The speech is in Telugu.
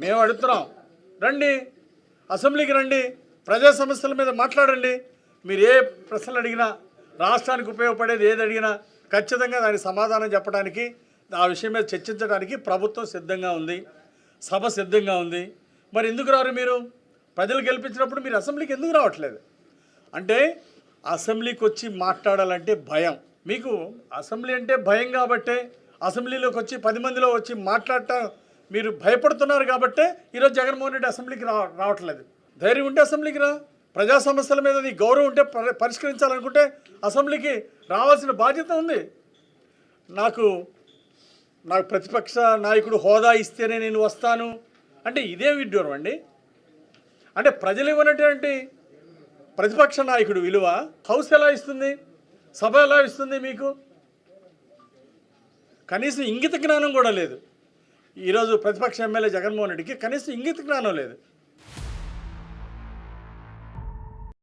మేము అడుగుతున్నాం, రండి అసెంబ్లీకి రండి, ప్రజా సమస్యల మీద మాట్లాడండి. మీరు ఏ ప్రశ్నలు అడిగినా, రాష్ట్రానికి ఉపయోగపడేది ఏది అడిగినా ఖచ్చితంగా దానికి సమాధానం చెప్పడానికి, ఆ విషయం మీద చర్చించడానికి ప్రభుత్వం సిద్ధంగా ఉంది, సభ సిద్ధంగా ఉంది. మరి ఎందుకు రారు మీరు? ప్రజలు గెలిపించినప్పుడు మీరు అసెంబ్లీకి ఎందుకు రావట్లేదు? అంటే అసెంబ్లీకి వచ్చి మాట్లాడాలంటే భయం. మీకు అసెంబ్లీ అంటే భయం కాబట్టే అసెంబ్లీలోకి వచ్చి 10 మందిలో వచ్చి మాట్లాడటం మీరు భయపడుతున్నారు కాబట్టే ఈరోజు జగన్మోహన్ రెడ్డి అసెంబ్లీకి రావట్లేదు. ధైర్యం ఉంటే అసెంబ్లీకి రా. ప్రజా సమస్యల మీద నీ గౌరవం ఉంటే పరిష్కరించాలనుకుంటే అసెంబ్లీకి రావాల్సిన బాధ్యత ఉంది. నాకు ప్రతిపక్ష నాయకుడు హోదా ఇస్తేనే నేను వస్తాను అంటే ఇదే విడ్డూరం అండి. అంటే ప్రజలు ఇవ్వనటువంటి ప్రతిపక్ష నాయకుడు విలువ హౌస్ ఎలా ఇస్తుంది, సభ ఎలా ఇస్తుంది? మీకు కనీసం ఇంగిత జ్ఞానం కూడా లేదు. ఈరోజు ప్రతిపక్ష ఎమ్మెల్యే జగన్మోహన్ రెడ్డికి కనీసం ఇంగిత జ్ఞానం లేదు.